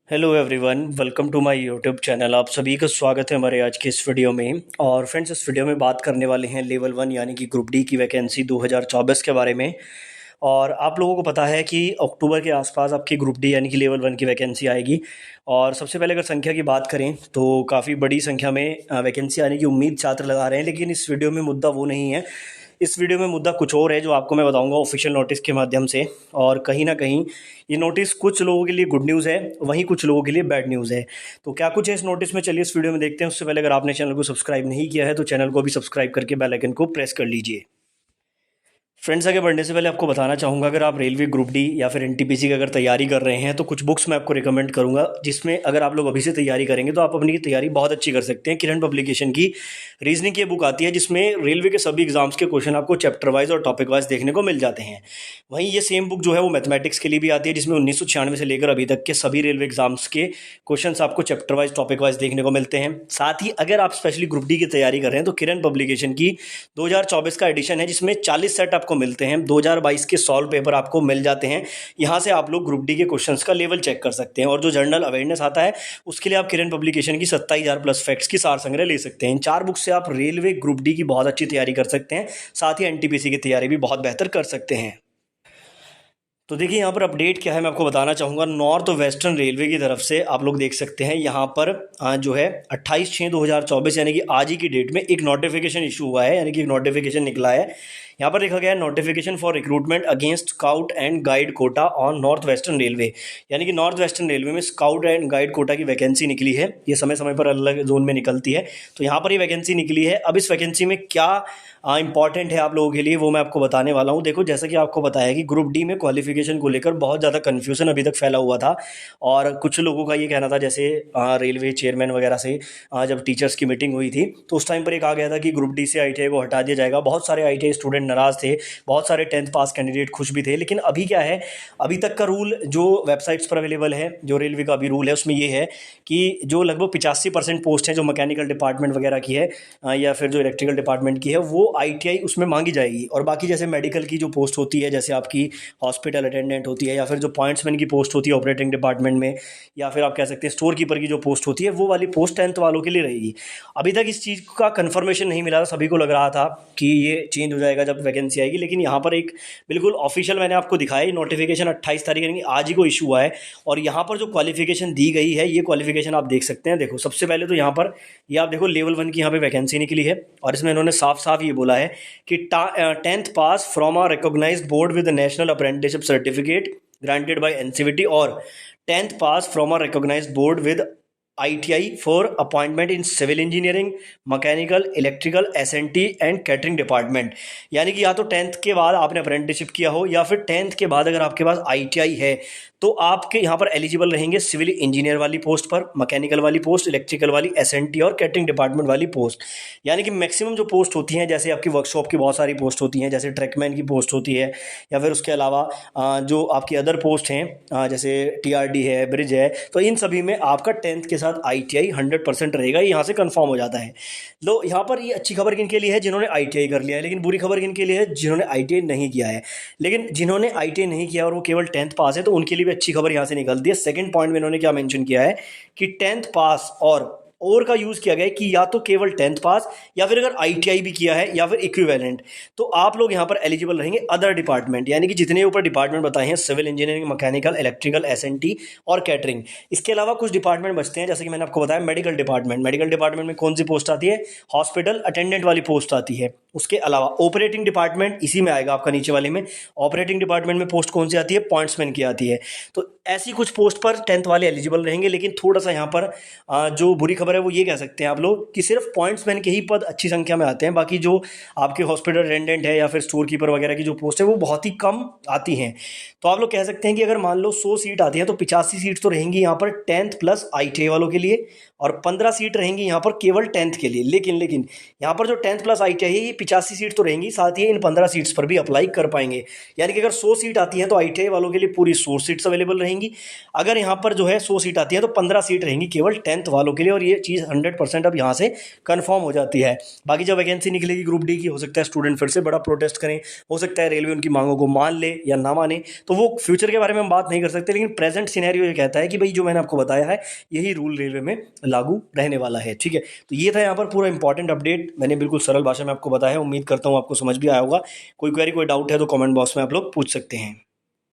Hello everyone, welcome to my YouTube channel. आप सभी का स्वागत है हमारे आज के इस वीडियो में। और फ्रेंड्स, इस वीडियो में बात करने वाले हैं लेवल 1 यानी कि ग्रुप डी की वैकेंसी 2024 के बारे में। और आप लोगों को पता है कि अक्टूबर के आसपास आपकी ग्रुप डी यानी कि लेवल 1 की वैकेंसी आएगी। और सबसे पहले अगर संख्या की बात करें तो काफ़ी बड़ी संख्या में वैकेंसी आने की उम्मीद छात्र लगा रहे हैं, लेकिन इस वीडियो में मुद्दा वो नहीं है। इस वीडियो में मुद्दा कुछ और है जो आपको मैं बताऊंगा ऑफिशियल नोटिस के माध्यम से। और कहीं ना कहीं ये नोटिस कुछ लोगों के लिए गुड न्यूज़ है, वहीं कुछ लोगों के लिए बैड न्यूज़ है। तो क्या कुछ है इस नोटिस में, चलिए इस वीडियो में देखते हैं। उससे पहले अगर आपने चैनल को सब्सक्राइब नहीं किया है तो चैनल को भी सब्सक्राइब करके बेल आइकन को प्रेस कर लीजिए। फ्रेंड्स, आगे बढ़ने से पहले आपको बताना चाहूँगा, अगर आप रेलवे ग्रुप डी या फिर एनटीपीसी की अगर तैयारी कर रहे हैं तो कुछ बुक्स मैं आपको रिकमेंड करूँगा, जिसमें अगर आप लोग अभी से तैयारी करेंगे तो आप अपनी तैयारी बहुत अच्छी कर सकते हैं। किरण पब्लिकेशन की रीजनिंग की बुक आती है, जिसमें रेलवे के सभी एग्जाम्स के क्वेश्चन आपको चैप्टर वाइज और टॉपिक वाइज देखने को मिल जाते हैं। वहीं ये सेम बुक जो है वो मैथमेटिक्स के लिए भी आती है, जिसमें 1996 से लेकर अभी तक के सभी रेलवे एग्जाम्स के क्वेश्चन आपको चैप्टर वाइज टॉपिक वाइज देखने को मिलते हैं। साथ ही अगर आप स्पेशली ग्रुप डी की तैयारी कर रहे हैं तो किरण पब्लिकेशन की 2024 का एडिशन है, जिसमें 40 सेट आपको मिलते हैं। 2022 के सॉल्व पेपर आपको मिल जाते हैं। यहाँ से आप लोग ग्रुप डी के क्वेश्चंस का लेवल चेक कर सकते हैं। और जो जनरल अवेयरनेस आता है उसके लिए आप किरण पब्लिकेशन की 27,000 प्लस फैक्ट्स की सार संग्रह ले सकते हैं। इन 4 बुक से आप रेलवे ग्रुप डी की बहुत अच्छी तैयारी कर सकते हैं, साथ ही एनटीपीसी की तैयारी भी बहुत बेहतर कर सकते हैं। तो देखिए यहाँ पर अपडेट क्या है मैं आपको बताना चाहूँगा। नॉर्थ वेस्टर्न रेलवे की तरफ से आप लोग देख सकते हैं यहाँ पर जो है 28/6/2024 यानी कि आज ही की डेट में एक नोटिफिकेशन इशू हुआ है, यानी कि एक नोटिफिकेशन निकला है। यहाँ पर लिखा गया है notification for recruitment against scout and guide quota on north western railway. यानी कि नॉर्थ वेस्टर्न रेलवे में स्काउट एंड गाइड कोटा की वैकेंसी निकली है। ये समय समय पर अलग जोन में निकलती है, तो यहाँ पर ये वैकेंसी निकली है। अब इस वैकेंसी में क्या इंपॉर्टेंट है आप लोगों के लिए वो मैं आपको बताने वाला हूँ। देखो, जैसा कि आपको बताया कि ग्रुप डी में क्वालिफिकेशन को लेकर बहुत ज़्यादा कन्फ्यूजन अभी तक फैला हुआ था। और कुछ लोगों का ये कहना था, जैसे रेलवे चेयरमैन वगैरह से जब टीचर्स की मीटिंग हुई थी तो उस टाइम पर एक आ गया था कि ग्रुप डी से आईटीआई को हटा दिया जाएगा। बहुत सारे आईटीआई स्टूडेंट नाराज़ थे, बहुत सारे 10th पास कैंडिडेट खुश भी थे। लेकिन अभी क्या है, अभी तक का रूल जो वेबसाइट्स पर अवेलेबल है, जो रेलवे का अभी रूल है, उसमें ये है कि जो लगभग 85% पोस्ट हैं जो मैकेनिकल डिपार्टमेंट वगैरह की है या फिर जो इलेक्ट्रिकल डिपार्टमेंट की है, वो आईटीआई उसमें मांगी जाएगी। और बाकी जैसे मेडिकल की जो पोस्ट होती है, जैसे आपकी हॉस्पिटल अटेंडेंट होती है, या फिर जो पॉइंट्समैन की पोस्ट होती है ऑपरेटिंग डिपार्टमेंट में, या फिर आप कह सकते हैं स्टोर कीपर की जो पोस्ट होती है, वो वाली पोस्ट 10th वालों के लिए रहेगी। अभी तक इस चीज़ का कन्फर्मेशन नहीं मिला था, सभी को लग रहा था कि ये चेंज हो जाएगा जब वैकेंसी आएगी। लेकिन यहाँ पर एक बिल्कुल ऑफिशियल मैंने आपको दिखाया, नोटिफिकेशन 28 तारीख यानी आज ही को इशू हुआ है। और यहाँ पर जो क्वालिफिकेशन दी गई है, ये क्वालिफिकेशन आप देख सकते हैं। देखो, सबसे पहले तो यहाँ पर ये आप देखो लेवल 1 की यहाँ पे वैकेंसी निकली है, और इसमें इन्होंने साफ साफ ये बोला है कि 10th pass from a recognised board with national apprenticeship certificate granted by NCVT, और 10th pass from a recognised board with ITI for appointment in civil engineering, mechanical, electrical, SNT and catering department. यानी कि या तो 10th के बाद आपने apprenticeship किया हो, या फिर 10th के बाद अगर आपके पास आईटीआई है तो आपके यहाँ पर एलिजिबल रहेंगे सिविल इंजीनियर वाली पोस्ट पर, मैकेनिकल वाली पोस्ट, इलेक्ट्रिकल वाली, एसएनटी और कैटरिंग डिपार्टमेंट वाली पोस्ट। यानी कि मैक्सिमम जो पोस्ट होती हैं, जैसे आपकी वर्कशॉप की बहुत सारी पोस्ट होती हैं, जैसे ट्रैकमैन की पोस्ट होती है, या फिर उसके अलावा जो आपकी अदर पोस्ट हैं जैसे टीआरडी है, ब्रिज है, तो इन सभी में आपका 10th के साथ आईटीआई 100% रहेगा। यहाँ से कंफर्म हो जाता है। लो, यहाँ पर ये अच्छी खबर किन के लिए है, जिन्होंने आईटीआई कर लिया है। लेकिन बुरी खबर किन के लिए है, जिन्होंने आईटीआई नहीं किया है। लेकिन जिन्होंने आईटीआई नहीं किया और वो केवल 10th पास है, तो उनके लिए भी अच्छी खबर यहाँ से निकलती है। सेकंड पॉइंट में इन्होंने क्या मेंशन किया है कि 10th पास और का यूज़ किया गया है कि या तो केवल 10th पास, या फिर अगर आईटीआई भी किया है, या फिर इक्विवेलेंट, तो आप लोग यहाँ पर एलिजिबल रहेंगे अदर डिपार्टमेंट। यानी कि जितने ऊपर डिपार्टमेंट बताए हैं, civil engineering, mechanical, electrical, SNT और कैटरिंग, इसके अलावा कुछ डिपार्टमेंट बचते हैं, जैसे कि मैंने आपको बताया मेडिकल डिपार्टमेंट। मेडिकल डिपार्टमेंट में कौन सी पोस्ट आती है, हॉस्पिटल अटेंडेंट वाली पोस्ट आती है। उसके अलावा ऑपरेटिंग डिपार्टमेंट इसी में आएगा आपका, नीचे वाले में ऑपरेटिंग डिपार्टमेंट में पोस्ट कौन सी आती है, पॉइंट्समैन की आती है। तो ऐसी कुछ पोस्ट पर 10th वाले एलिजिबल रहेंगे। लेकिन थोड़ा सा यहाँ पर जो बुरी खबर है वो ये कह सकते हैं आप लोग कि सिर्फ पॉइंट्समैन के ही पद अच्छी संख्या में आते हैं। बाकी जो आपके हॉस्पिटल अटेंडेंट है या फिर स्टोर कीपर वगैरह की जो पोस्ट है वो बहुत ही कम आती हैं। तो आप लोग कह सकते हैं कि अगर मान लो 100 सीट आती हैं तो 85 सीट तो रहेंगी यहाँ पर 10th प्लस आईटीआई वालों के लिए, और 15 सीट रहेंगी यहाँ पर केवल 10th के लिए। लेकिन यहाँ पर जो 10th प्लस आईटीआई है, ये 85 सीट तो रहेंगी, साथ ही इन 15 सीट्स पर भी अप्लाई कर पाएंगे। यानी कि अगर 100 सीट आती हैं तो ITI वालों के लिए पूरी 100 सीट्स अवेलेबल रहेंगी। अगर यहाँ पर जो है 100 सीट आती है तो 15 सीट रहेंगी केवल 10th वालों के लिए, और ये चीज़ 100% अब यहाँ से कन्फर्म हो जाती है। बाकी जब वैकेंसी निकलेगी ग्रुप डी की, हो सकता है स्टूडेंट फिर से बड़ा प्रोटेस्ट करें, हो सकता है रेलवे उनकी मांगों को मान ले या ना माने, तो वो फ्यूचर के बारे में हम बात नहीं कर सकते। लेकिन प्रेजेंट सिनेरियो ये कहता है कि भाई जो मैंने आपको बताया है यही रूल रेलवे में लागू रहने वाला है। ठीक है, तो ये था यहाँ पर पूरा इंपॉर्टेंट अपडेट, मैंने बिल्कुल सरल भाषा में आपको बताया। उम्मीद करता हूँ आपको समझ भी आया होगा। कोई क्वेरी कोई डाउट है तो कमेंट बॉक्स में आप लोग पूछ सकते हैं।